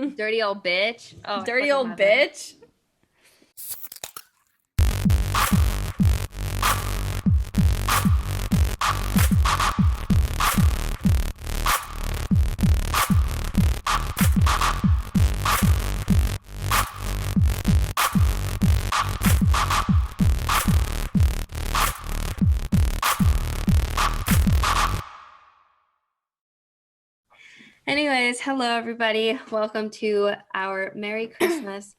Dirty old bitch. Oh, I Dirty fucking old love it. bitch. Anyways, hello everybody. Welcome to our Merry Christmas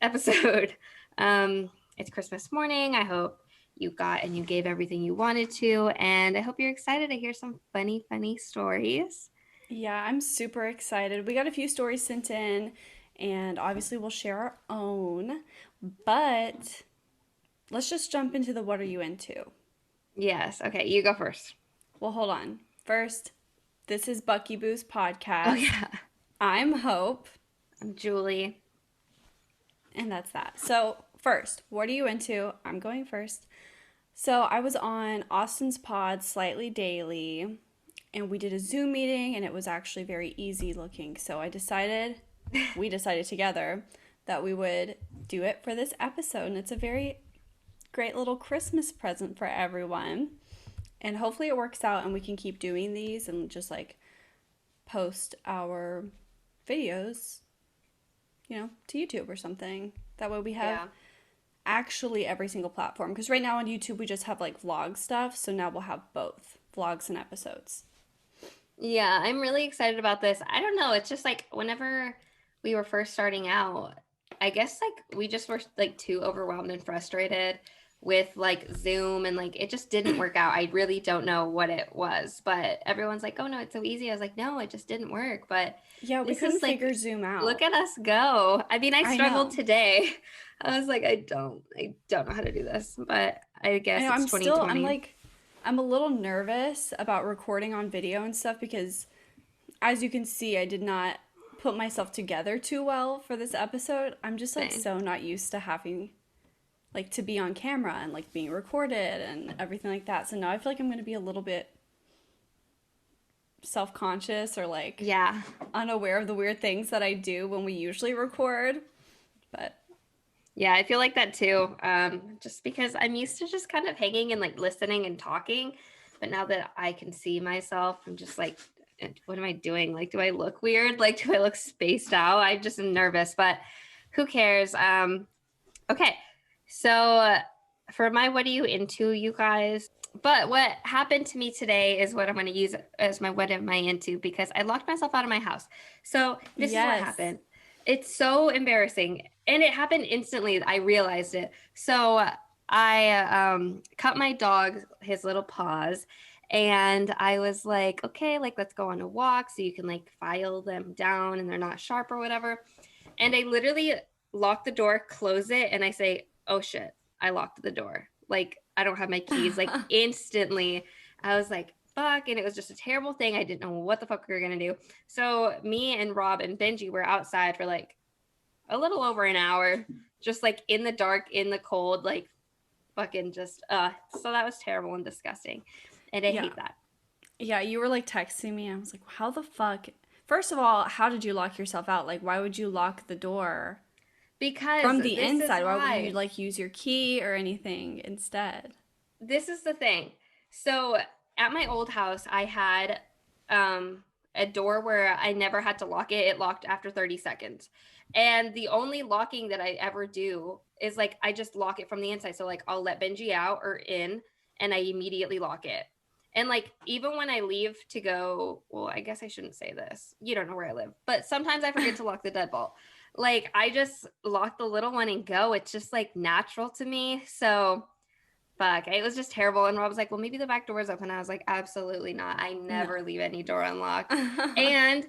episode. It's Christmas morning. I hope you got and you gave everything you wanted to, and I hope you're excited to hear some funny stories. Yeah, I'm super excited. We got a few stories sent in, and obviously we'll share our own. But let's just jump into the what are you into? Yes. Okay, you go first. Well, hold on. First, this is Bucky Boo's Oh podcast. yeah. I'm Hope, I'm Julie. and that's that. So, first, what are you into? I'm going first. So, I was on Austin's pod slightly daily, and we did a Zoom meeting, and it was actually very easy looking. So, we decided together that we would do it for this episode, and it's a very great little Christmas present for everyone. And hopefully it works out and we can keep doing these and just like post our videos, to YouTube or something. That way we have Yeah. actually every single platform. Because right now on YouTube we just have like vlog stuff. So now we'll have both vlogs and episodes. Yeah, I'm really excited about this. I don't know. It's just like whenever we were first starting out, I guess like we just were like too overwhelmed and frustrated with like Zoom and like it just didn't work out. I really don't know what it was, but everyone's like, "Oh no, it's so easy." I was like, "No, it just didn't work." But Yeah, we this couldn't is figure like, Zoom look out. at us go. I mean, I I struggled know. today. I was like, I don't know how to do this, but I I guess know. it's I'm 2020. like, I'm a little nervous about recording on video and stuff because as you can see, I did not put myself together too well for this episode. I'm just like Same. so not used to having like to be on camera and like being recorded and everything like that. So now I feel like I'm going to be a little bit self-conscious or like Yeah. unaware of the weird things that I do when we usually record. But Yeah, I feel like that too. Just because I'm used to just kind of hanging and like listening and talking, but now that I can see myself, I'm just like, what am I doing? Like, do I look weird? Like, do I look spaced out? I just am nervous, but who cares? Okay, so for my what are you into, you guys? But what happened to me today is what I'm going to use as my what am I into because I locked myself out of my house. So this is what yes. happened. It's so embarrassing, and it happened instantly. I realized it. So I cut my dog his little paws, and I was like, okay, like let's go on a walk so you can like file them down and they're not sharp or whatever. And I literally lock the door, close it, and I say, oh shit, I locked the door. Like, I don't have my keys. Like, instantly, I was like, fuck. And it was just a terrible thing. I didn't know what the fuck we were going to do. So, me and Rob and Benji were outside for like a little over an hour, just like in the dark, in the cold, like fucking just, so that was terrible and disgusting. And I Yeah. hate that. Yeah, you were like texting me. I was like, how the fuck? First of all, how did you lock yourself out? Like, why would you lock the door Because from the this is inside? Why wouldn't you why. like use your key or anything instead? This is the thing. So at my old house, I had a door where I never had to lock it. It locked after 30 seconds. And the only locking that I ever do is like I just lock it from the inside. So like I'll let Benji out or in and I immediately lock it. And like even when I leave to go, well, I guess I shouldn't say this. You don't know where I live. But sometimes I forget to lock the deadbolt. Like I just lock the little one and go. It's just like natural to me. So fuck, it was just terrible. And Rob was like, well, maybe the back door is open. I was like, absolutely not. I No. never leave any door unlocked. And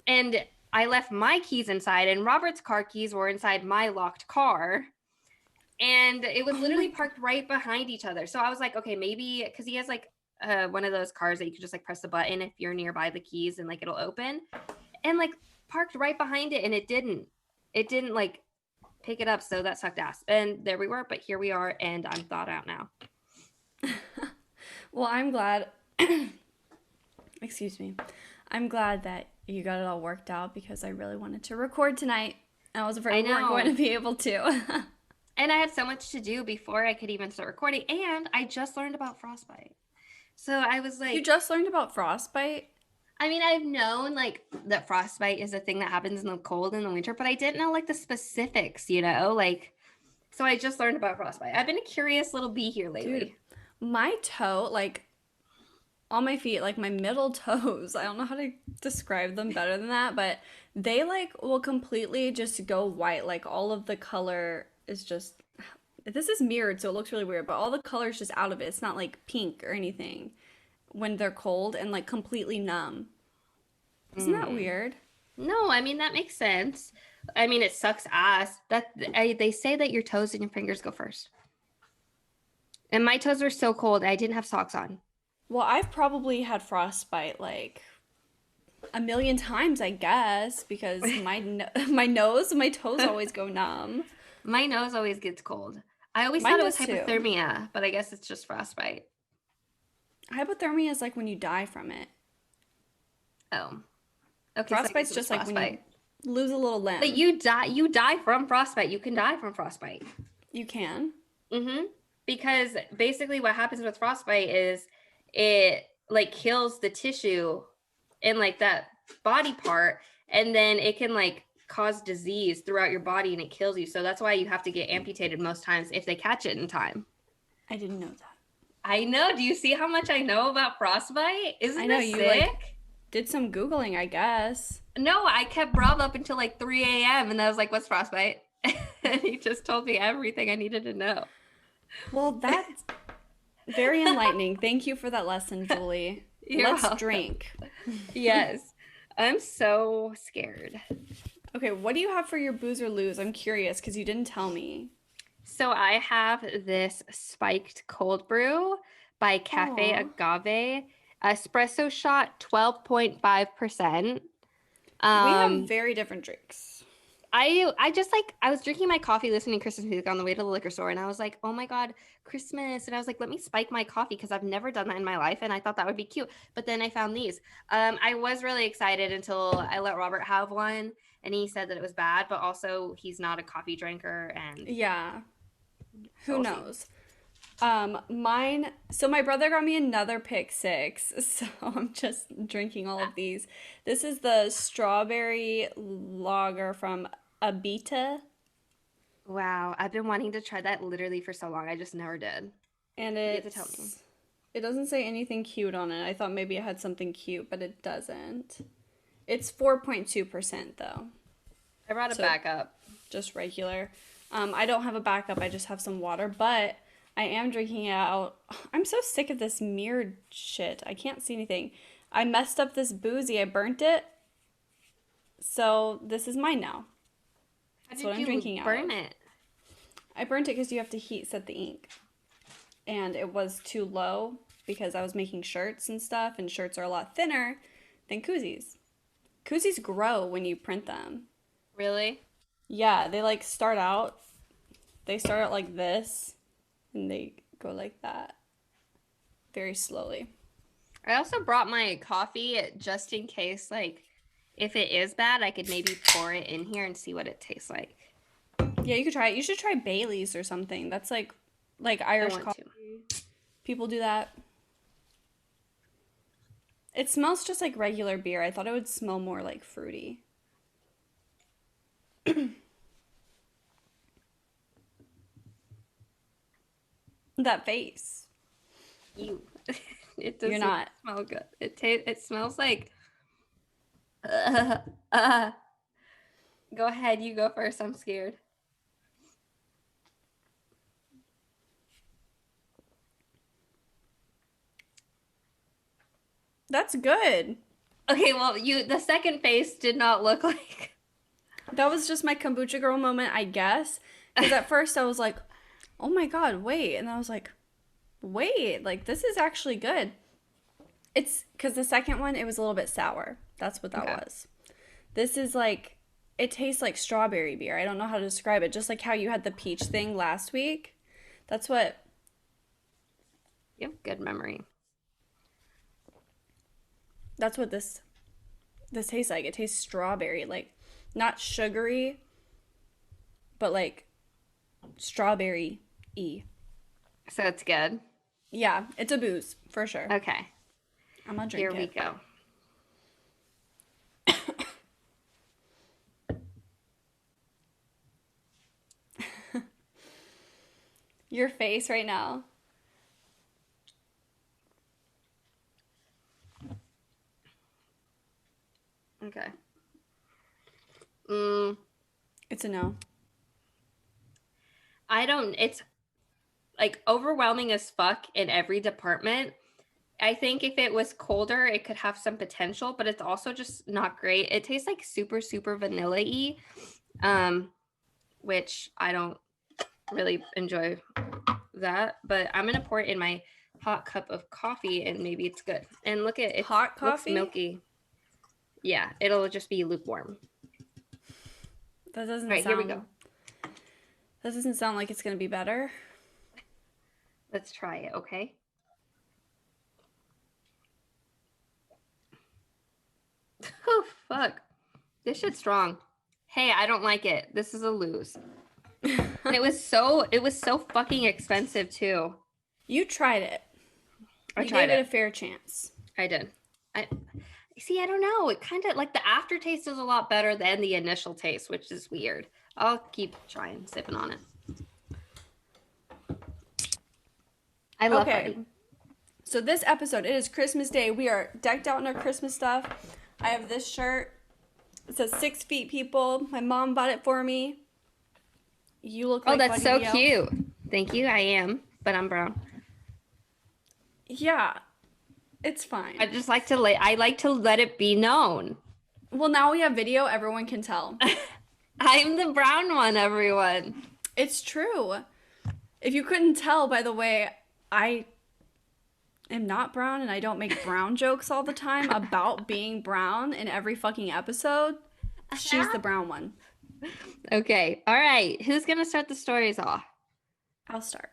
and I left my keys inside, and Robert's car keys were inside my locked car. And it was Oh my literally god. parked right behind each other. So I was like, okay, maybe because he has like one of those cars that you can just like press the button if you're nearby the keys and like it'll open. And like parked right behind it, and it didn't. It didn't like pick it up, so that sucked ass. And there we were, but here we are, and I'm thawed out now. Well, I'm glad. Excuse me. I'm glad that you got it all worked out because I really wanted to record tonight. And I was afraid I we weren't going to know. be able to. And I had so much to do before I could even start recording. And I just learned about frostbite. So I was You like, just learned about frostbite? I mean, I've known like that frostbite is a thing that happens in the cold in the winter, but I didn't know like the specifics, Like, so I just learned about frostbite. I've been a curious little bee here Dude, lately. my toe, like on my feet, like my middle toes, I don't know how to describe them better than that, but they like will completely just go white. Like all of the color is just, this is mirrored, so it looks really weird, but all the color is just out of it. It's not like pink or anything when they're cold and like completely numb. Isn't that Mm. weird? No, I mean that makes sense. I mean, it sucks ass. They say that your toes and your fingers go first. And my toes are so cold, I didn't have socks on. Well, I've probably had frostbite like a million times, I guess, because my nose, my toes always go numb. My nose always gets cold. I always thought Mine it was does too. hypothermia, but I guess it's just frostbite. Hypothermia is like when you die from it. Oh, okay. So I guess Frostbite's it was just like when you frostbite. lose a little But limb. you die from frostbite. You can die from frostbite. You can. Mm-hmm. Because basically what happens with frostbite is it like kills the tissue in like that body part, and then it can like cause disease throughout your body and it kills you. So that's why you have to get amputated most times if they catch it in time. I didn't know that. I know. Do you see how much I know about frostbite? I Isn't know this you like sick? did some Googling, I guess. No, I kept Rob up until like 3 a.m. and I was like, what's frostbite? And he just told me everything I needed to know. Well, that's very enlightening. Thank you for that lesson, Julie. You're Let's welcome. drink. Yes. I'm so scared. Okay, what do you have for your booze or lose? I'm curious because you didn't tell me. So I have this spiked cold brew by Cafe Oh, Agave, espresso shot 12.5%. we have Um, very different drinks. I just like I was drinking my coffee listening to Christmas music on the way to the liquor store and I was like, "Oh my God, Christmas." And I was like, "Let me spike my coffee because I've never done that in my life and I thought that would be cute." But then I found these. I was really excited until I let Robert have one and he said that it was bad, but also he's not a coffee drinker and Yeah, so who we'll see. knows? Mine, so my brother got me another pick six, so I'm just drinking all of these. This is the strawberry lager from Abita, Wow, I've been wanting to try that literally for so long. I just never did. and You have to tell me. it doesn't say anything cute on it. I thought maybe it had something cute, but it doesn't. It's 4.2% though, I brought it so back up. just regular. I don't have a backup, I just have some water, but I am drinking it out. I'm so sick of this mirrored shit. I can't see anything. I messed up this boozy. I burnt it. So this is mine now. How That's what did I'm you drinking out burn of. it? I burnt it because you have to heat set the ink. And it was too low because I was making shirts and stuff, and shirts are a lot thinner than koozies. Koozies grow when you print them. Really? Yeah, they start out like this, and they go like that very slowly. I also brought my coffee just in case, like, if it is bad, I could maybe pour it in here and see what it tastes like. Yeah, you could try it. You should try Bailey's or something. That's like I Irish want to. coffee. People do that. It smells just like regular beer. I thought it would smell more like fruity. That face. You. It You're doesn't not. smell good. It smells like. Uh, uh. Go ahead. You go first. I'm scared. That's good. Okay. Well, the second face did not look like. That was just my kombucha girl moment, I guess. Because at first I was like, oh my God, wait. And I was like, wait, like this is actually good. It's because the second one, it was a little bit sour. That's what that Okay. was. This is like, it tastes like strawberry beer. I don't know how to describe it. Just like how you had the peach thing last week. That's what, You have good memory. that's what this this tastes like. It tastes strawberry, like not sugary, but like strawberry-y. So it's good. Yeah, it's a booze for sure. Okay, I'm gonna here drink we it. go. Your face right now. Okay. Mm, It's a no. I don't. It's like overwhelming as fuck in every department. I think if it was colder, it could have some potential, but it's also just not great. It tastes like super, super vanilla-y, um, which I don't really enjoy that. But I'm gonna pour it in my hot cup of coffee, and maybe it's good. And look at it, Hot looks coffee? milky. Yeah, it'll just be lukewarm. That All doesn't right, here we go. sound. That doesn't sound like it's gonna be better. Let's try it, okay? Oh, fuck. This shit's strong. Hey, I don't like it. This is a lose. And it was so fucking expensive too. You tried it. I You tried gave it a it. fair chance. I did. I see, I don't know. It kind of like the aftertaste is a lot better than the initial taste, which is weird. I'll keep trying, sipping on it. I love Okay. honey. So this episode, it is Christmas Day. We are decked out in our Christmas stuff. I have this shirt. It says 6 feet people. My mom bought it for me. You look like Oh, that's Buddy so the Elf. cute. Thank you. I am, but I'm brown. Yeah, it's fine. I just like to I like to let it be known. Well, now we have video. Everyone can tell. I'm the brown one, everyone. It's true. If you couldn't tell, by the way, I am not brown and I don't make brown jokes all the time about being brown in every fucking episode. She's the brown one. Okay. All right. Who's going to start the stories off? I'll start.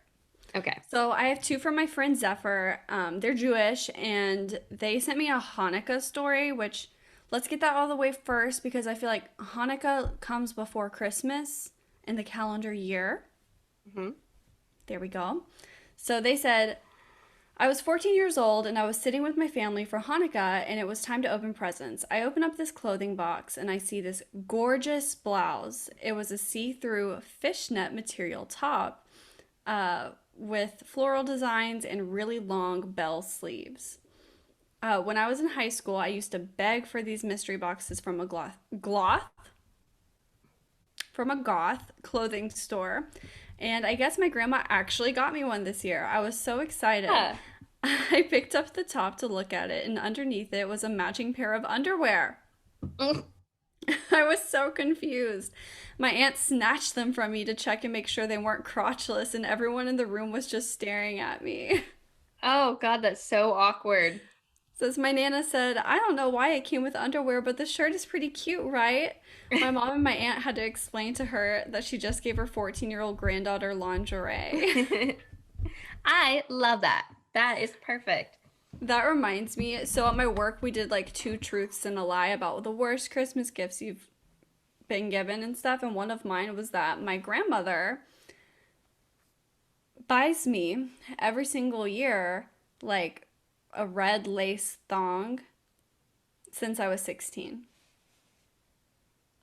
Okay. So I have two from my friend Zephyr. They're Jewish and they sent me a Hanukkah story, which let's get that all the way first because I feel like Hanukkah comes before Christmas in the calendar year. Mm-hmm. There we go. So they said, I was 14 years old and I was sitting with my family for Hanukkah and it was time to open presents. I open up this clothing box and I see this gorgeous blouse. It was a see-through fishnet material top with floral designs and really long bell sleeves. When I was in high school, I used to beg for these mystery boxes from a goth clothing store. And I guess my grandma actually got me one this year. I was so excited. Yeah. I picked up the top to look at it, and underneath it was a matching pair of underwear. Mm. I was so confused. My aunt snatched them from me to check and make sure they weren't crotchless, and everyone in the room was just staring at me. Oh, God, that's so awkward. Says my Nana said, I don't know why it came with underwear, but the shirt is pretty cute, right? My mom and my aunt had to explain to her that she just gave her 14-year-old granddaughter lingerie. I love that. That is perfect. That reminds me, so at my work we did like 2 truths and a lie about the worst Christmas gifts you've been given and stuff, and one of mine was that my grandmother buys me every single year like a red lace thong since I was 16.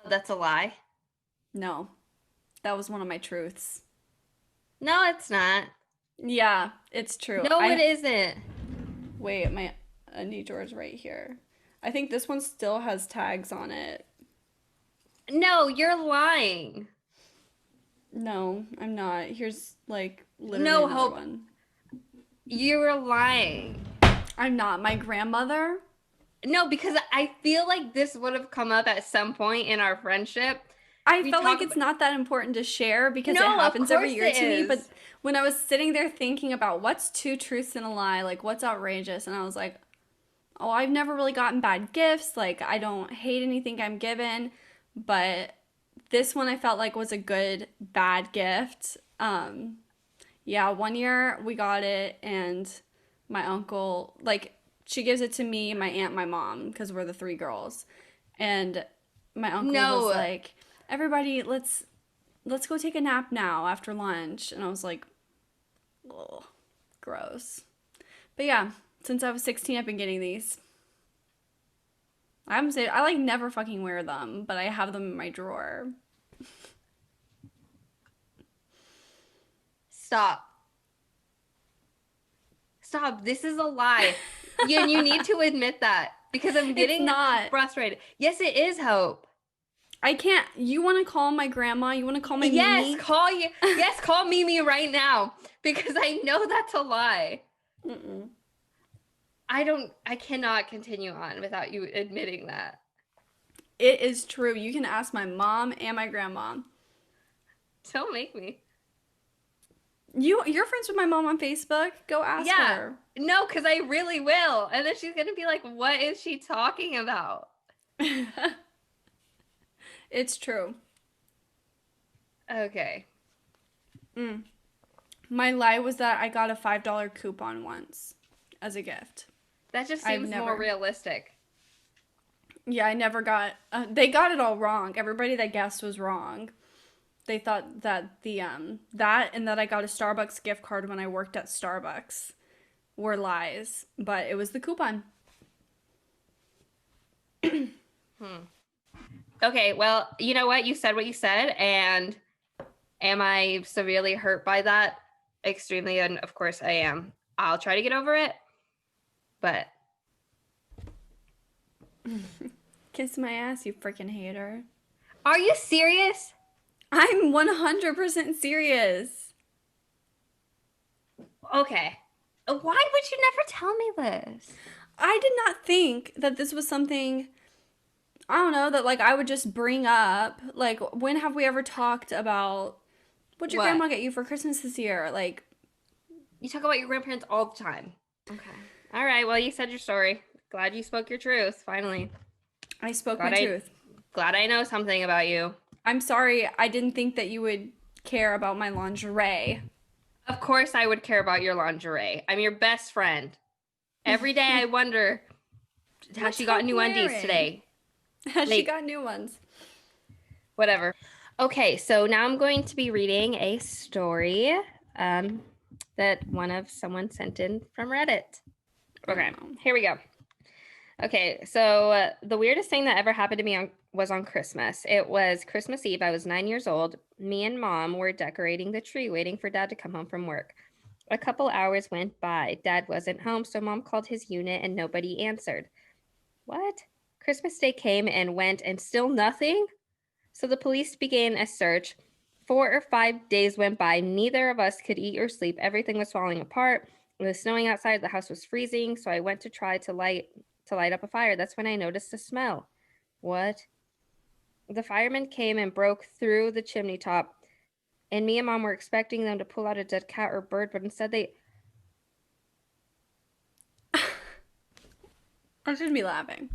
That's a lie. No, that was one of my truths. No, it's not. Yeah, it's true. No, it isn't. Wait, my undie drawer's right here. I think this one still has tags on it. No, you're lying. No, I'm not. Here's like literally No, another Hope. one. You're lying. I'm not. My grandmother. No, because I feel like this would have come up at some point in our friendship. I We felt like talk it's not that important to share because No, it of happens every course year it to me. is. But when I was sitting there thinking about what's 2 truths and a lie, like what's outrageous, and I was like, oh, I've never really gotten bad gifts. Like I don't hate anything I'm given, but this one I felt like was a good bad gift. Yeah, one year we got it, and my uncle, like, she gives it to me, my aunt, my mom, because we're the 3 girls. And my uncle was No. like, "Everybody, let's go take a nap now after lunch." And I was like, "Oh, gross." But yeah, since I was 16, I've been getting these. I haven't said I like never fucking wear them, but I have them in my drawer. Stop. Stop. This is a lie. You need to admit that because I'm It's getting not. frustrated. Yes, it is Hope. I can't. You want to call my grandma? You want to call my Yes, Mimi? call you. Yes, call Mimi right now because I know that's a lie. Mm-mm. I cannot continue on without you admitting that. It is true. You can ask my mom and my grandma. Don't make me. You're friends with my mom on Facebook? Go ask Yeah. her. No, because I really will. And then she's going to be like, what is she talking about? It's true. Okay. Mm. My lie was that I got a $5 coupon once as a gift. That just I've seems more never. realistic. Yeah, I never got. They got it all wrong. Everybody that guessed was wrong. They thought that that and that I got a Starbucks gift card when I worked at Starbucks were lies, but it was the coupon. Hmm. Okay, well, you know what? You said what you said, and am I severely hurt by that? Extremely, and of course I am. I'll try to get over it, but Kiss my ass, you freaking hater. are you serious? I'm 100% serious. Okay. Why would you never tell me this? I did not think that this was something, I don't know, that like I would just bring up. Like, when have we ever talked about what'd your What? grandma get you for Christmas this year? Like, You talk about your grandparents all the time. Okay. All right, well, you said your story. Glad you spoke your truth, finally. I spoke my Glad I truth. glad I know something about you. I'm sorry, I didn't think that you would care about my lingerie. Of course I would care about your lingerie. I'm your best friend. Every day I wonder, has What's she got Hope new undies wearing? today? Has she Like, got new ones? whatever. Okay, so now I'm going to be reading a story that someone sent in from Reddit. Okay, here we go. Okay, so the weirdest thing that ever happened to me was on Christmas. It was Christmas Eve. I was 9 years old. Me and Mom were decorating the tree, waiting for Dad to come home from work. A couple hours went by. Dad wasn't home, so Mom called his unit and nobody answered. What? Christmas Day came and went and still nothing? So the police began a search. 4 or 5 days went by. Neither of us could eat or sleep. Everything was falling apart. It was snowing outside. The house was freezing. So I went to try to light up a fire. That's when I noticed a smell. What? The firemen came and broke through the chimney top. And me and Mom were expecting them to pull out a dead cat or bird, but instead they... I shouldn't be laughing.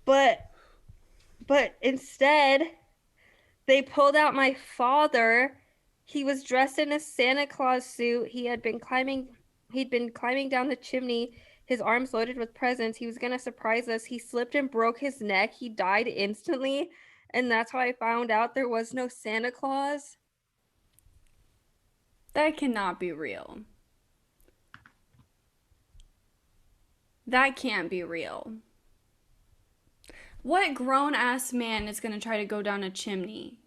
But instead, they pulled out my father. He was dressed in a Santa Claus suit. He'd been climbing down the chimney, his arms loaded with presents. He was gonna surprise us. He slipped and broke his neck. He died instantly, and that's how I found out there was no Santa Claus. That cannot be real. That can't be real. What grown ass man is gonna try to go down a chimney?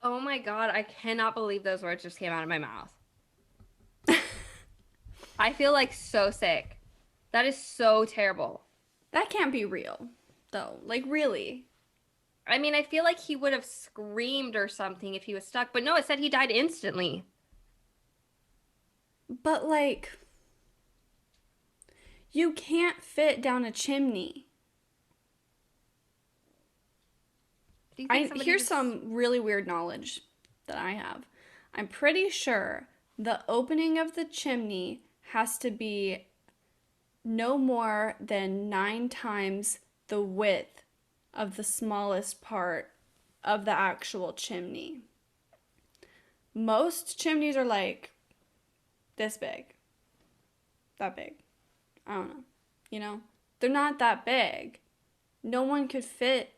Oh my God, I cannot believe those words just came out of my mouth. I feel like so sick. That is so terrible. That can't be real, though. Like, really. I mean, I feel like he would have screamed or something if he was stuck, but no, it said he died instantly. But, like, you can't fit down a chimney. Here's some really weird knowledge that I have. I'm pretty sure the opening of the chimney has to be no more than 9 times the width of the smallest part of the actual chimney. Most chimneys are like this big, that big. I don't know. you know? They're not that big. No one could fit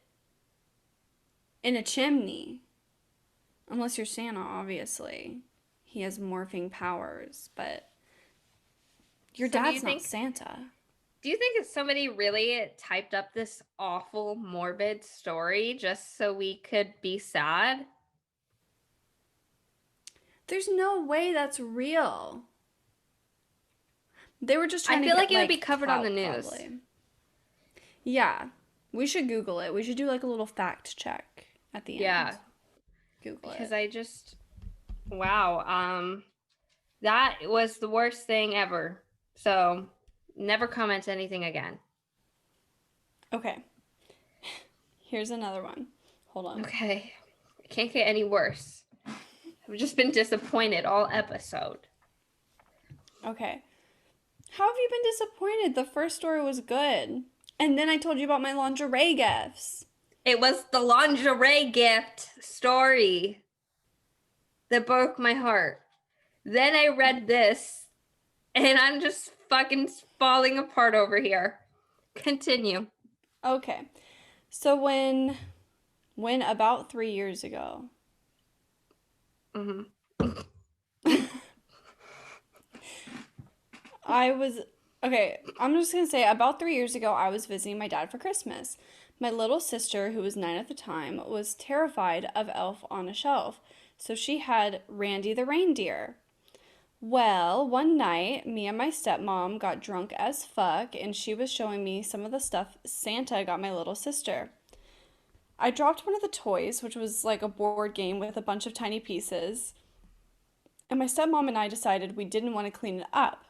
in a chimney. Unless you're Santa, obviously. He has morphing powers, but your So dad's not Santa. do you think if somebody really typed up this awful morbid story just so we could be sad? There's no way that's real. They were just I trying to feel get like it would be like covered on clout, the news. probably. Yeah, we should Google it. We should do like a little fact check at the Yeah, end. Google because it. I just wow, that was the worst thing ever. So, never comment anything again. Okay, here's another one. Hold on. Okay. It can't get any worse. I've just been disappointed all episode. Okay. How have you been disappointed? The first story was good. And then I told you about my lingerie gifts. It was the lingerie gift story that broke my heart. Then I read this, and I'm just fucking falling apart over here. Continue. Okay. So when about 3 years ago, Mm-hmm. I was okay, I'm just gonna say about 3 years ago, I was visiting my dad for Christmas. My little sister, who was 9 at the time, was terrified of Elf on a Shelf, so she had Randy the reindeer. Well, one night, me and my stepmom got drunk as fuck, and she was showing me some of the stuff Santa got my little sister. I dropped one of the toys, which was like a board game with a bunch of tiny pieces, and my stepmom and I decided we didn't want to clean it up.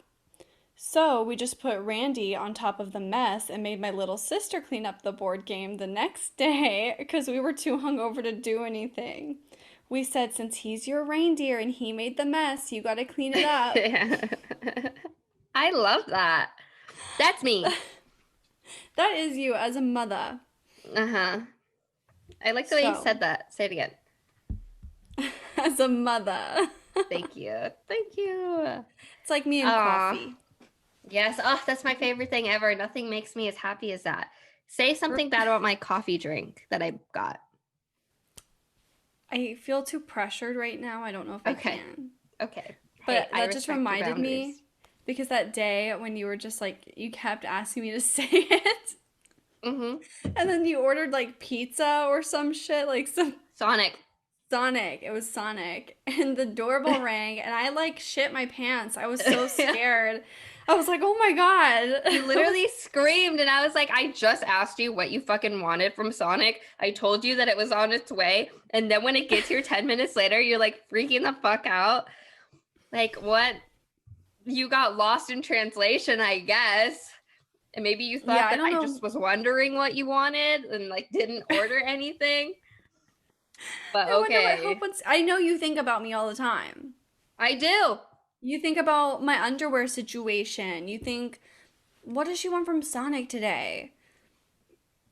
So we just put Randy on top of the mess and made my little sister clean up the board game the next day because we were too hungover to do anything. We said, since he's your reindeer and he made the mess, you gotta clean it up. I love that. That's me. That is you as a mother. Uh-huh. I like the way you said that. Say it again. As a mother. Thank you. Thank you. It's like me and coffee. Yes. Oh, that's my favorite thing ever. Nothing makes me as happy as that. Say something bad about my coffee drink that I got. I feel too pressured right now. I don't know if I can. Okay. But hey, that just reminded me because that day when you were just like, you kept asking me to say it. Mm-hmm. And then you ordered like pizza or some shit, like some Sonic. It was Sonic. And the doorbell rang and I like shit my pants. I was so scared. I was like, oh my God. You literally screamed and I was like, I just asked you what you fucking wanted from Sonic. I told you that it was on its way. And then when it gets here 10 minutes later, you're like freaking the fuck out. Like, what? You got lost in translation, I guess. And maybe you thought that I just was wondering what you wanted and like didn't order anything. But okay. I know you think about me all the time. I do. You think about my underwear situation. You think, what does she want from Sonic today?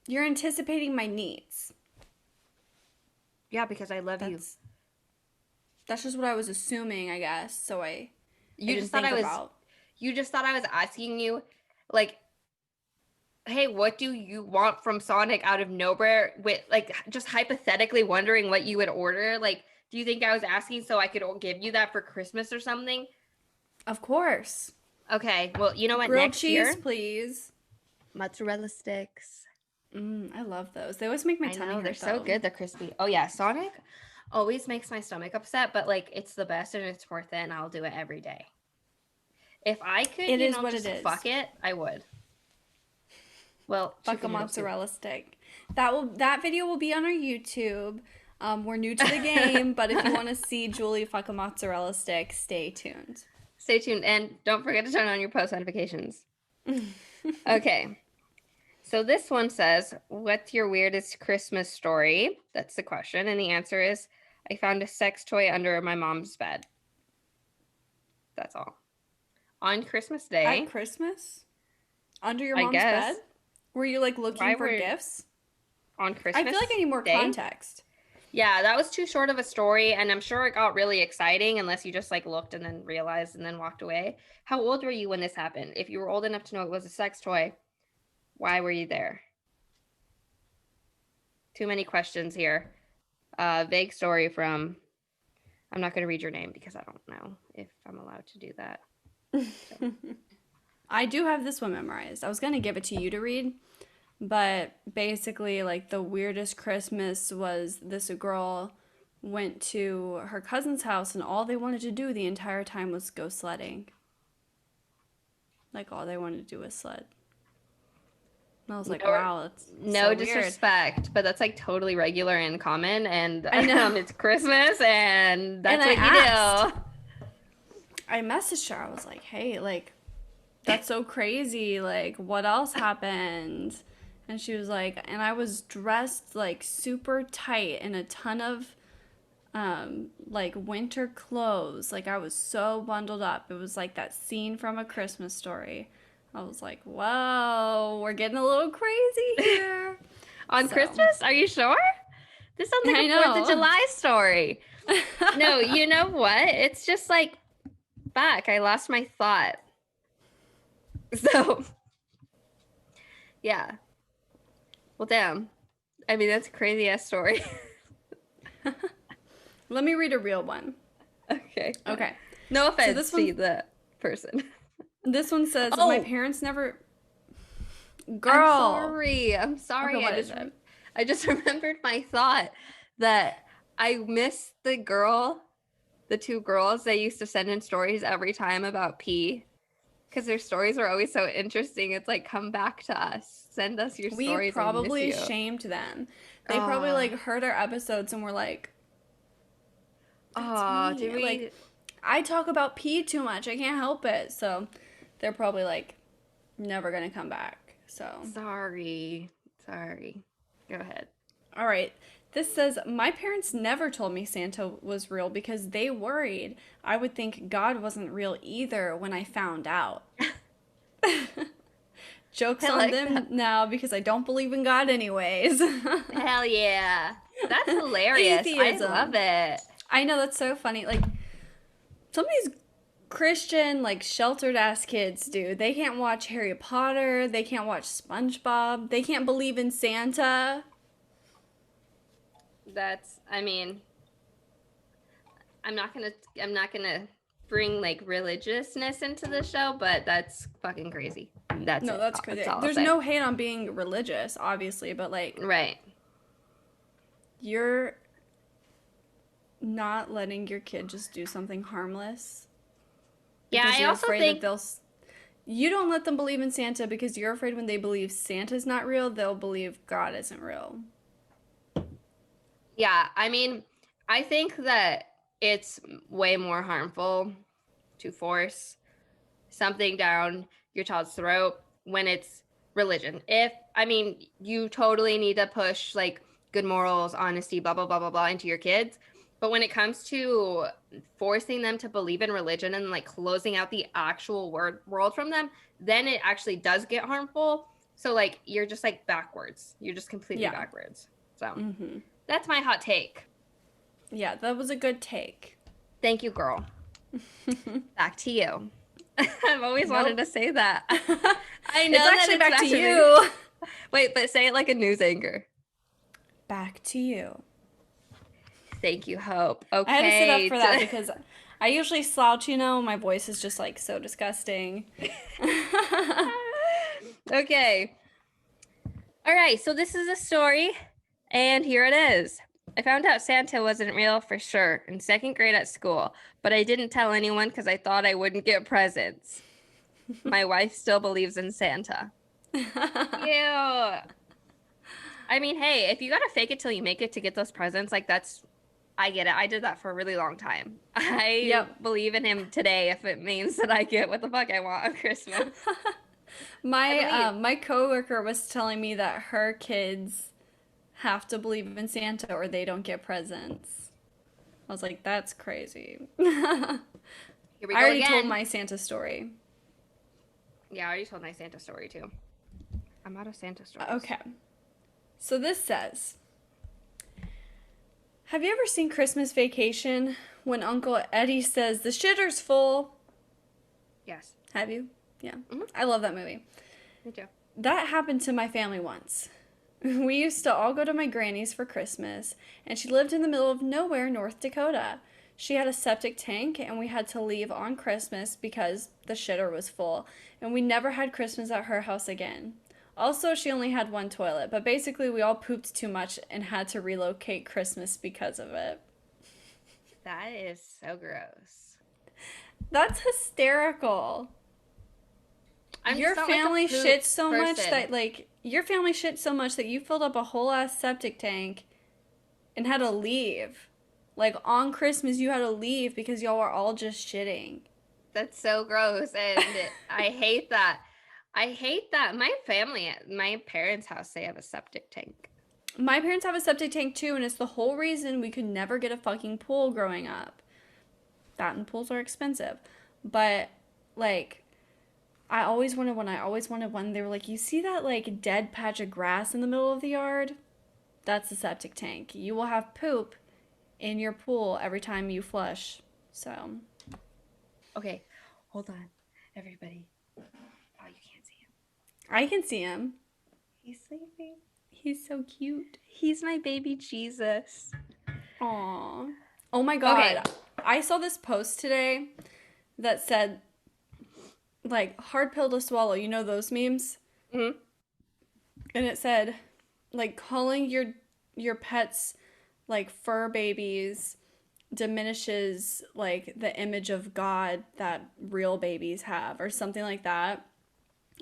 You're anticipating my needs. Yeah, because I love you. That's just what I was assuming, I guess. So you just thought I was asking you, like, hey, what do you want from Sonic out of nowhere? With like just hypothetically wondering what you would order. Like, do you think I was asking so I could give you that for Christmas or something? Of course. Okay. Well, you know what? Grilled next cheese, year, please. Mozzarella sticks. I love those. They always make my tummy hurt. They're so good. They're crispy. Oh yeah, Sonic always makes my stomach upset, but like it's the best and it's worth it, and I'll do it every day. If I could, fuck it, I would. Well, fuck a mozzarella stick. That video will be on our YouTube. We're new to the game, but if you want to see Julie fuck a mozzarella stick, stay tuned. Stay tuned, and don't forget to turn on your post notifications. Okay. So this one says, what's your weirdest Christmas story? That's the question. And the answer is, I found a sex toy under my mom's bed. That's all. On Christmas Day. At Christmas? Under your mom's bed? Were you like looking for gifts? On Christmas Day? I feel like I need more context. Yeah, that was too short of a story, and I'm sure it got really exciting unless you just like looked and then realized and then walked away. How old were you when this happened? If you were old enough to know it was a sex toy, why were you there? Too many questions here. Vague story from, I'm not going to read your name because I don't know if I'm allowed to do that. So. I do have this one memorized. I was going to give it to you to read, but basically, like, the weirdest Christmas was this girl went to her cousin's house, and all they wanted to do the entire time was go sledding. Like, all they wanted to do was sled. And I was like, No, wow, that's no so weird. disrespect, but that's like totally regular and common, and I know. it's Christmas, and And that's I what you asked, do. I messaged her. I was like, hey, like, that's so crazy. Like, what else happened? And she was like, and I was dressed like super tight in a ton of like winter clothes. Like, I was so bundled up. It was like that scene from A Christmas Story. I was like, whoa, we're getting a little crazy here. On So, Christmas? Are you sure? This sounds like I a 4th of know. July story. No, you know what? It's just like, fuck, I lost my thought. So, yeah. Well, damn. I mean, that's a crazy ass story. Let me read a real one. Okay. Okay. No So offense this to one the person. this one says my Oh, parents never I'm girl. sorry. I'm Okay, sorry. what is it? I just remembered my thought that I miss the two girls that used to send in stories every time about pee because their stories were always so interesting. It's like, come back to us. Send us your We stories. I miss probably you. shamed them. They probably Oh, like heard our episodes and were like, "That's oh, me." did Like, we? I talk about pee too much. I can't help it. So, they're probably like never going to come back. So, Sorry. Sorry. Go ahead. all right. This says my parents never told me Santa was real because they worried I would think God wasn't real either when I found out. Joke's I on like them that. now because I don't believe in God anyways. Hell yeah. That's hilarious. I love Atheism. it. I know that's so funny. Like some of these Christian, like sheltered ass kids, dude, they can't watch Harry Potter. They can't watch SpongeBob. They can't believe in Santa. I mean, I'm not gonna bring like religiousness into the show, but that's fucking crazy. That's No, it. that's That's crazy. all I'll There's say. no hate on being religious, obviously, but like Right. you're not letting your kid just do something harmless Yeah, because I you're also afraid that think they'll. You don't let them believe in Santa because you're afraid when they believe Santa's not real, they'll believe God isn't real. yeah, I mean, I think that it's way more harmful to force something down your child's throat when it's religion. If I mean, you totally need to push like good morals, honesty, blah blah blah blah blah into your kids. But when it comes to forcing them to believe in religion and like closing out the actual world from them, then it actually does get harmful. So like you're just like backwards. You're just completely Yeah. backwards. So Mm-hmm. that's my hot take. Yeah, that was a good take. Thank you, girl. Back to you. I've always wanted Nope. to say that. I know It's that actually it's back back to to me. you. Wait, but say it like a news anchor. Back to you. Thank you, Hope. I had to sit up Okay. for that because I usually slouch, you know, my voice is just like so disgusting. Okay. All right. So this is a story, and here it is. I found out Santa wasn't real for sure in 2nd grade at school, but I didn't tell anyone because I thought I wouldn't get presents. My wife still believes in Santa. Ew. I mean, hey, if you gotta fake it till you make it to get those presents, like I get it. I did that for a really long time. I Yep. believe in him today if it means that I get what the fuck I want on Christmas. I believe. My coworker was telling me that her kids have to believe in Santa or they don't get presents. I was like, that's crazy. I Here we go already told again. my Santa story. Yeah, I already told my Santa story too. I'm out of Santa stories. Okay. So this says, Have you ever seen Christmas Vacation when Uncle Eddie says the shitter's full? Yes. Have you? Yeah. Hmm. I love that movie. Me too. That happened to my family once. We used to all go to my granny's for Christmas, and she lived in the middle of nowhere, North Dakota. She had a septic tank, and we had to leave on Christmas because the shitter was full, and we never had Christmas at her house again. Also, she only had one toilet, but basically, we all pooped too much and had to relocate Christmas because of it. That is so gross. That's hysterical. I'm Your just not like a family poop shits so much person. that, like, your family shits so much that you filled up a whole ass septic tank and had to leave. Like, on Christmas, you had to leave because y'all were all just shitting. That's so gross, and I hate that. I hate that. My family, my parents' house, they have a septic tank. My parents have a septic tank too, and it's the whole reason we could never get a fucking pool growing up. That and pools are expensive. But, like, I always wanted one. They were like, you see that, like, dead patch of grass in the middle of the yard? That's the septic tank. You will have poop in your pool every time you flush. So, Okay, hold on, everybody. Oh, you can't see him. I can see him. He's sleeping. He's so cute. He's my baby Jesus. Aw. Oh my Okay. god. I saw this post today that said, like, hard pill to swallow. You know those memes? Hmm. And it said, like, calling your pets like fur babies diminishes like the image of God that real babies have or something like that.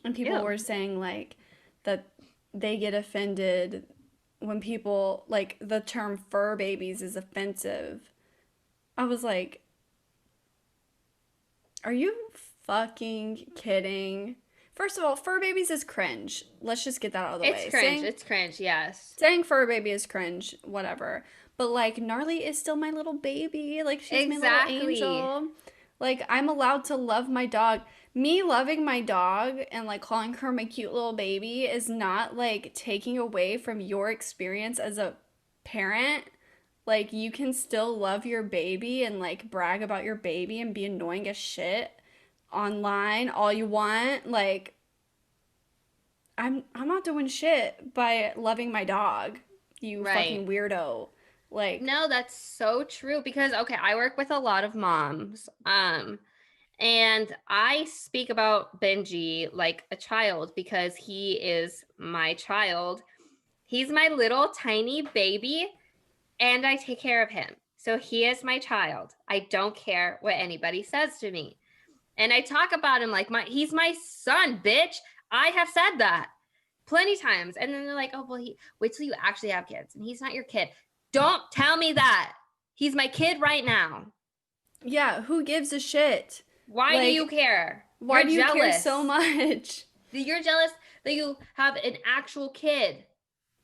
And people Ew. were saying like that they get offended when people like the term fur babies is offensive. I was like, are you fucking kidding? First of all, fur babies is cringe. Let's just get that out of the It's way. cringe. It's cringe. Yes. Saying fur baby is cringe, whatever. But like Gnarly is still my little baby. Like she's my little Exactly. angel. Like I'm allowed to love my dog. Me loving my dog and like calling her my cute little baby is not like taking away from your experience as a parent. Like you can still love your baby and like brag about your baby and be annoying as shit online all you want. Like I'm not doing shit by loving my dog. You Right. fucking weirdo. Like, No, that's so true because okay, I work with a lot of moms. And I speak about Benji like a child because he is my child. He's my little tiny baby and I take care of him. So he is my child. I don't care what anybody says to me. And I talk about him like he's my son, bitch. I have said that plenty times. And then they're like, "Oh, well, wait till you actually have kids and he's not your kid." Don't tell me that. He's my kid right now. yeah, who gives a shit? Why do you Like, care? why You're do you care so jealous. much? You're jealous that you have an actual kid.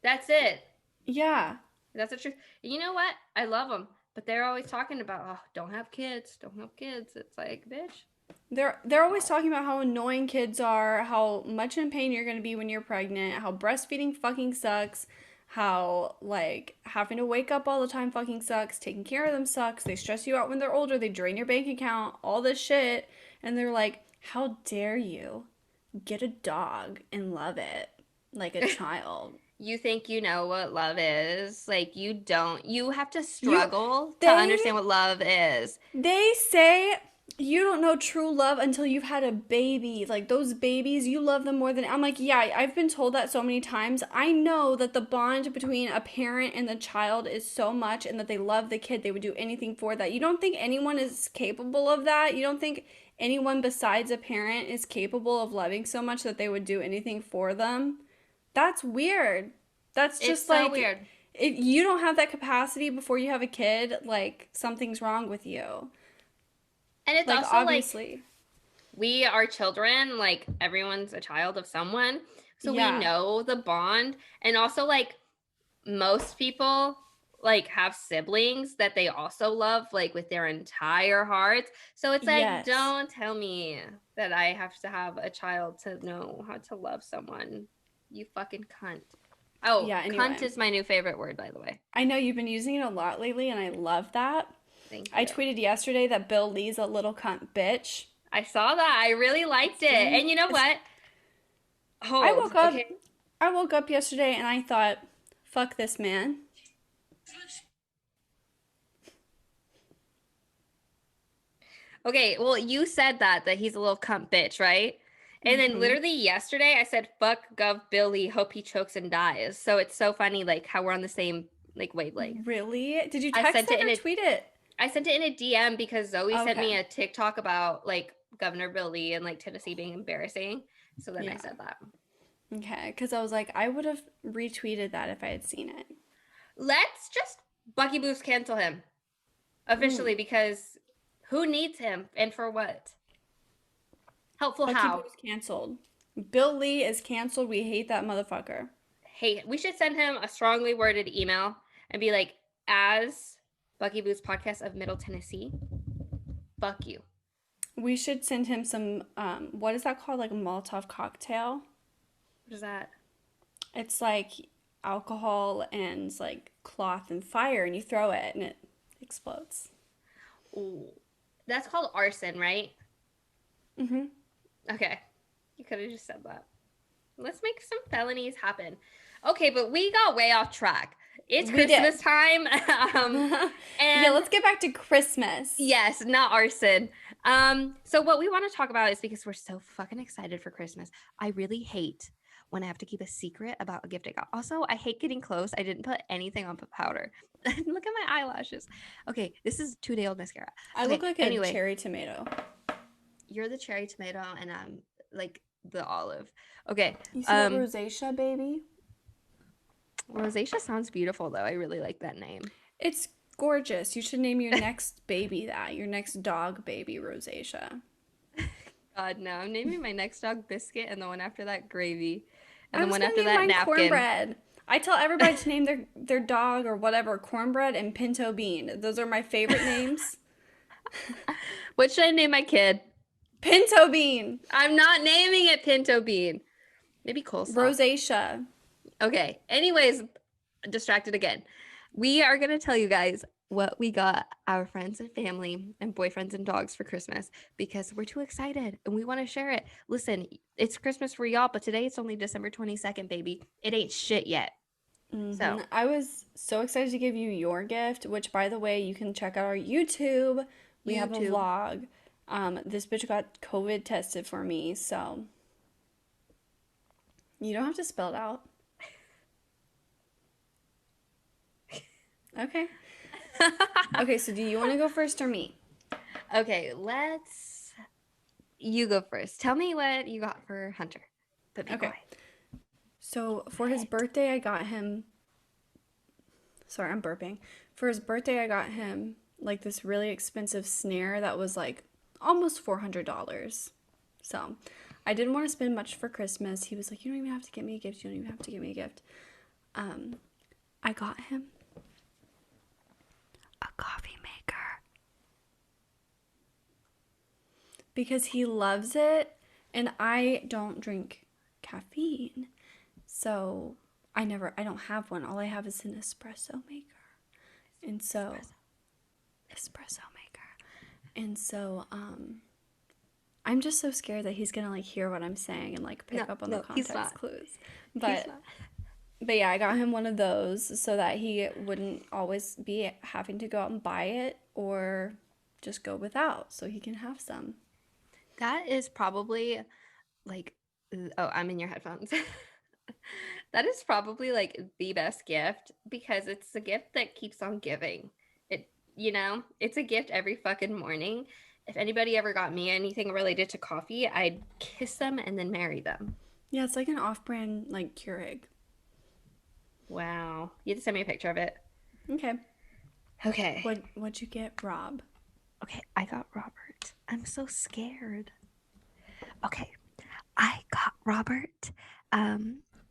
That's it. Yeah. That's the truth. And you know what? I love them, but they're always talking about, oh, don't have kids, don't have kids. It's like, bitch. They're always talking about how annoying kids are, how much in pain you're going to be when you're pregnant, how breastfeeding fucking sucks, how like having to wake up all the time fucking sucks, taking care of them sucks. They stress you out when they're older, they drain your bank account, all this shit, and they're like, "How dare you get a dog and love it like a child?" You think you know what love is. Like, you don't. You have to You struggle to they understand what love is. They say you don't know true love until you've had a baby. Like those babies, you love them more than I'm like, yeah, I've been told that so many times. I know that the bond between a parent and the child is so much and that they love the kid. They would do anything for that. You don't think anyone is capable of that? You don't think anyone besides a parent is capable of loving so much that they would do anything for them? That's weird. That's It's just so like weird. if you don't have that capacity before you have a kid, like something's wrong with you. And it's Like also like obviously. we are children, like everyone's a child of someone. So we Yeah. know the bond. And also, like, most people like have siblings that they also love like with their entire hearts. So it's like, Yes. don't tell me that I have to have a child to know how to love someone. You fucking cunt. Oh, Yeah, cunt anyway. is my new favorite word, by the way. I know you've been using it a lot lately, and I love that. Thank I you. tweeted yesterday that Bill Lee's a little cunt bitch. I saw that. I really liked it. And you know It's, what? I Hold. woke up Okay. I woke up yesterday and I thought, fuck this man. Okay. Well, you said that he's a little cunt bitch, right? And then Hmm. literally yesterday I said, fuck Gov Billy, hope he chokes and dies. So it's so funny, like how we're on the same like wavelength. Really? Did you I text sent it it in or a tweet it? I sent it in a DM because Zoe sent Okay. me a TikTok about like Governor Billy and like Tennessee being embarrassing. So then I Yeah. said that. Okay. Because I was like, I would have retweeted that if I had seen it. Let's just Bucky Boost cancel him Mm. officially because who needs him and for what? Helpful Bucky how? Boo's canceled. Bill Lee is canceled. We hate that motherfucker. Hey, we should send him a strongly worded email and be like, as Bucky Boost podcast of Middle Tennessee, fuck you. We should send him some, what is that called? Like a Molotov cocktail? What is that? It's like alcohol and like cloth and fire, and you throw it and it explodes. Ooh. That's called arson, right? Mm-hmm. Okay. You could have just said that. Let's make some felonies happen. Okay, but we got way off track. It's We Christmas did. time. Yeah, And let's get back to Christmas. yes, not arson. So what we want to talk about is because we're so fucking excited for Christmas. I really hate when I have to keep a secret about a gift I got. Also, I hate getting close. I didn't put anything on powder. Look at my eyelashes. Okay, this is 2-day old mascara. I Okay, look like a anyway, cherry tomato. you're the cherry tomato and I'm like the olive. Okay. You see that rosacea, baby? Rosacea sounds beautiful though. I really like that name. It's gorgeous. You should name your next baby that. Your next dog baby, rosacea. God, no. I'm naming my next dog Biscuit and the one after that Gravy. And I the was one gonna after name that mine Napkin. cornbread. I tell everybody to name their dog or whatever cornbread and pinto bean. Those are my favorite names. What should I name my kid? Pinto bean, I'm not naming it Pinto Bean. Maybe coleslaw. rosacea. Okay. Anyways, distracted again. We are going to tell you guys what we got our friends and family and boyfriends and dogs for Christmas because we're too excited and we want to share it. Listen, it's Christmas for y'all, but today it's only December 22nd, baby. It ain't shit yet. So, I was so excited to give you your gift, which, by the way, you can check out our YouTube. We have a YouTube. vlog. This bitch got COVID tested for me, so you don't have to spell it out. Okay. Okay, so do you want to go first or me? Okay, you go first. Tell me what you got for Hunter. But be Okay. quiet. So for his birthday, I got him. Sorry, I'm burping. For his birthday, I got him like this really expensive snare that was like almost $400. So I didn't want to spend much for Christmas. He was like, "You don't even have to get me a gift. You don't even have to get me a gift." I got him a coffee maker because he loves it, and I don't drink caffeine, so I don't have one. All I have is an espresso maker. And so espresso maker. And so I'm just so scared that he's gonna like hear what I'm saying and like pick up on the He's context not. clues. He's But not. but yeah, I got him one of those so that he wouldn't always be having to go out and buy it or just go without, so he can have some. That is probably like, oh, I'm in your headphones. That is probably like the best gift because it's a gift that keeps on giving. It's a gift every fucking morning. If anybody ever got me anything related to coffee, I'd kiss them and then marry them. Yeah, it's like an off-brand like Keurig. Wow. You have to send me a picture of it. Okay. Okay. What'd you get, Rob? Okay, I got Robert. I'm so scared. Okay, I got Robert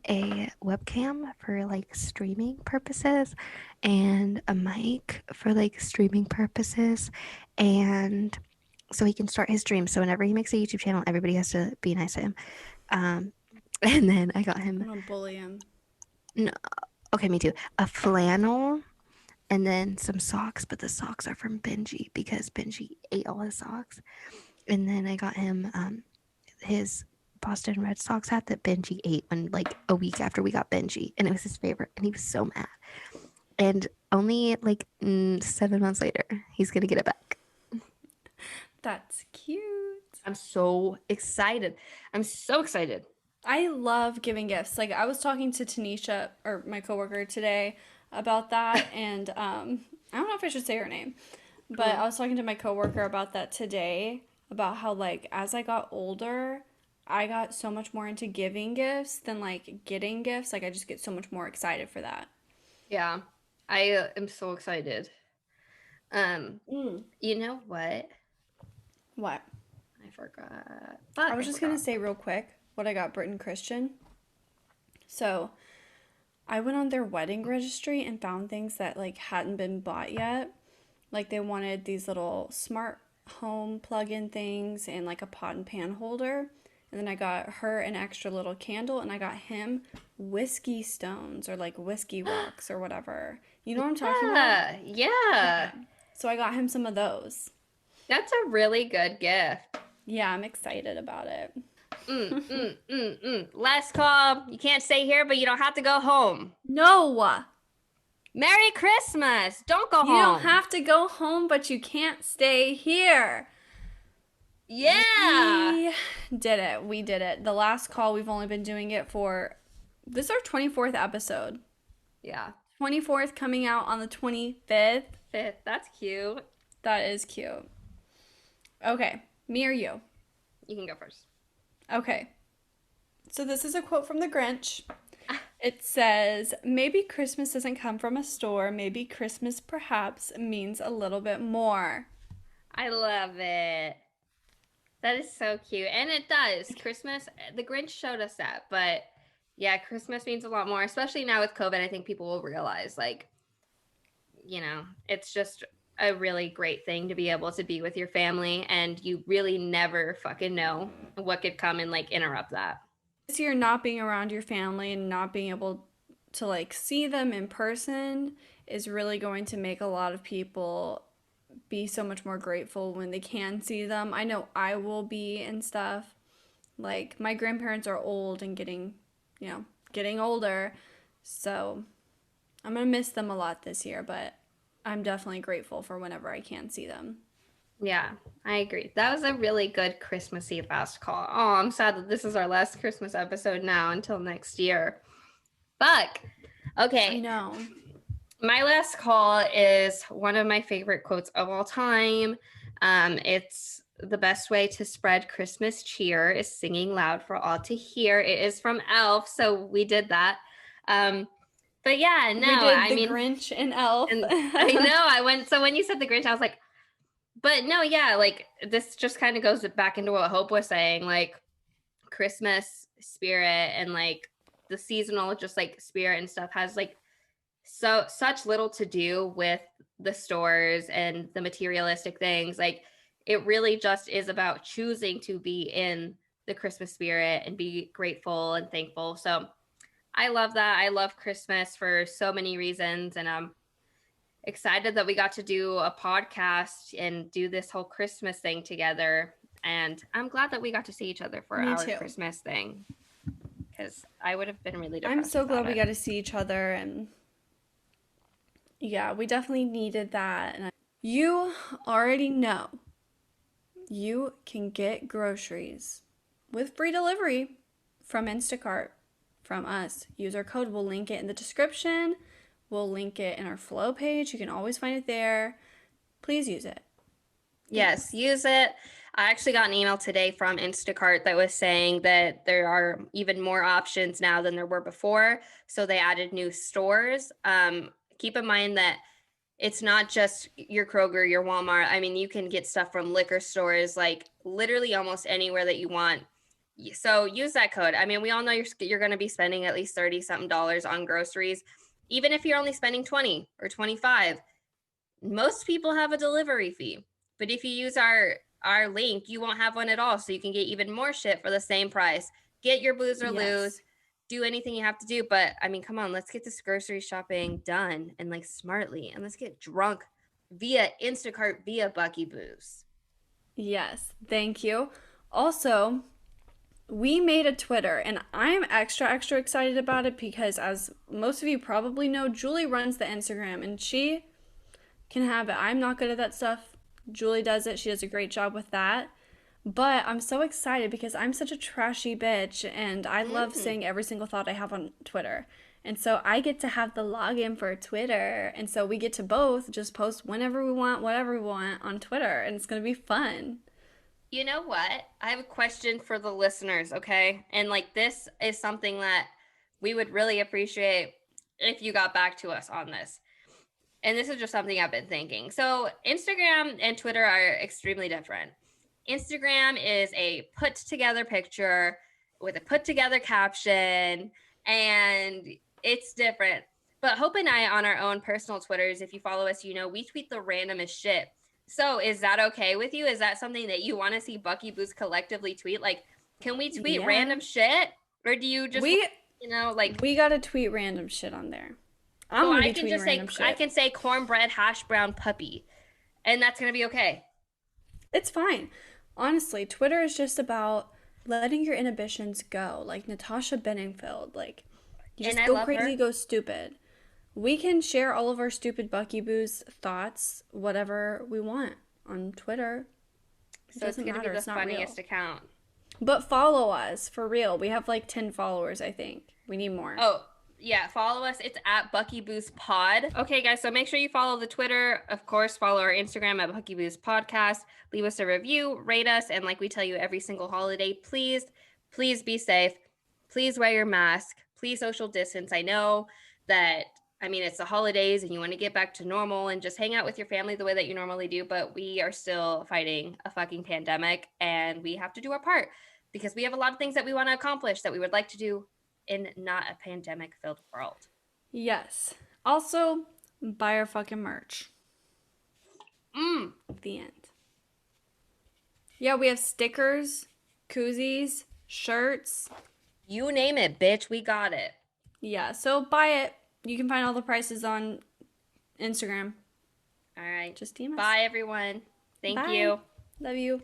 a webcam for like streaming purposes and a mic for like streaming purposes and so he can start his stream. So whenever he makes a YouTube channel, everybody has to be nice to him. And then I got I'm him gonna bully him. No, okay, me too. A flannel and then some socks, but the socks are from Benji because Benji ate all his socks. And then I got him his Boston Red Sox hat that Benji ate when like a week after we got Benji, and it was his favorite, and he was so mad. And only like 7 months later, he's gonna get it back. That's cute. I'm so excited. I'm so excited. I love giving gifts. Like I was talking to Tanisha or my coworker today about that, and I don't know if I should say her name, but Mm. I was talking to my coworker about that today about how like as I got older, I got so much more into giving gifts than like getting gifts. Like I just get so much more excited for that. Yeah, I am so excited. Mm. You know what? What? I forgot. I Fuck, was I just gonna forgot. say real quick what I got Britton Christian. So I went on their wedding registry and found things that like hadn't been bought yet. Like they wanted these little smart home plug-in things and like a pot and pan holder. And then I got her an extra little candle and I got him whiskey stones or like whiskey rocks or whatever. You know what I'm talking about? Yeah, yeah. Okay. So I got him some of those. That's a really good gift. Yeah, I'm excited about it. Last call. You can't stay here, but you don't have to go home. No! Merry Christmas. Don't go You don't home. have to go home, but you can't stay here. Yeah. We did it. We did it. The last call, we've only been doing it for this is our 24th episode. Yeah. 24th coming out on the 25th. Fifth. That's cute. That is cute. Okay, me or you? You can go first. Okay. So this is a quote from the Grinch. It says, maybe Christmas doesn't come from a store. Maybe Christmas perhaps means a little bit more. I love it. That is so cute. And it does. Christmas, the Grinch showed us that. But yeah, Christmas means a lot more, especially now with COVID. I think people will realize, like, it's just a really great thing to be able to be with your family. And you really never fucking know what could come and, like, interrupt that. This year, not being around your family and not being able to like see them in person is really going to make a lot of people be so much more grateful when they can see them. I know I will be and stuff. Like my grandparents are old and getting older. So I'm going to miss them a lot this year, but I'm definitely grateful for whenever I can see them. Yeah, I agree. That was a really good Christmassy last call. Oh, I'm sad that this is our last Christmas episode now until next year. Fuck. I Okay. know. My last call is one of my favorite quotes of all time. It's the best way to spread Christmas cheer is singing loud for all to hear. It is from Elf, so we did that. But yeah, no, We did I the mean, Grinch and Elf. and I know I went. So when you said the Grinch, I was like, but no, yeah, like this just kind of goes back into what Hope was saying, like Christmas spirit and like the seasonal just like spirit and stuff has like such little to do with the stores and the materialistic things. Like it really just is about choosing to be in the Christmas spirit and be grateful and thankful. So I love that. I love Christmas for so many reasons, and I'm excited that we got to do a podcast and do this whole Christmas thing together. And I'm glad that we got to see each other for Me our too. Christmas thing, because I would have been really I'm depressed so glad without we it. got to see each other and yeah, we definitely needed that. And you already know you can get groceries with free delivery from Instacart from us. Use our code. We'll link it in the description. We'll link it in our flow page. You can always find it there. Please use it. Yes, use it. I actually got an email today from Instacart that was saying that there are even more options now than there were before. So they added new stores. Keep in mind that it's not just your Kroger, your Walmart. I mean, you can get stuff from liquor stores, like literally almost anywhere that you want. So use that code. I mean, we all know you're going to be spending at least 30 something dollars on groceries, even if you're only spending 20 or 25. Most people have a delivery fee, but if you use our link, you won't have one at all. So you can get even more shit for the same price. Get your booze or Yes. lose. do anything you have to do. But I mean, come on, let's get this grocery shopping done and like smartly, and let's get drunk via Instacart via Bucky Booze. Yes, thank you. Also, we made a Twitter, and I'm extra, extra excited about it because, as most of you probably know, Julie runs the Instagram and she can have it. I'm not good at that stuff. Julie does it. She does a great job with that. But I'm so excited because I'm such a trashy bitch and I love Mm. saying every single thought I have on Twitter. And so I get to have the login for Twitter. And so we get to both just post whenever we want, whatever we want on Twitter. And it's going to be fun. You know what? I have a question for the listeners, okay? And like this is something that we would really appreciate if you got back to us on this. And this is just something I've been thinking. So, Instagram and Twitter are extremely different. Instagram is a put together picture with a put together caption, and it's different. But Hope and I, on our own personal Twitters, if you follow us, you know, we tweet the randomest shit. So, is that okay with you? Is that something that you want to see Bucky Boost collectively tweet? Like, can we tweet Yeah. random shit? Or do you just, We you know, like, we got to tweet random shit on there. I'm so going to I be can tweeting just say, random I shit. can say cornbread hash brown puppy, and that's going to be okay. It's fine. Honestly, Twitter is just about letting your inhibitions go. Like Natasha Bedingfield. Like, you And just I go love crazy, her. go stupid. We can share all of our stupid Bucky Boo's thoughts, whatever we want on Twitter. It So it's doesn't going to be matter. the It's not real. funniest account. But follow us for real. We have like 10 followers, I think. We need more. Oh, yeah, follow us. It's at Bucky Boost Pod. Okay, guys, so make sure you follow the Twitter. Of course, follow our Instagram at Bucky Boost Podcast. Leave us a review, rate us, and like we tell you every single holiday, please, please be safe. Please wear your mask. Please social distance. I know that, I mean, it's the holidays and you want to get back to normal and just hang out with your family the way that you normally do, but we are still fighting a fucking pandemic and we have to do our part because we have a lot of things that we want to accomplish that we would like to do in not a pandemic filled world. Yes. Also, buy our fucking merch. Mm, The end. Yeah, we have stickers, koozies, shirts. you name it, bitch. We got it. Yeah, so buy it. You can find all the prices on Instagram. All right. Just DM us. Bye, everyone. Thank Bye. you. Love you.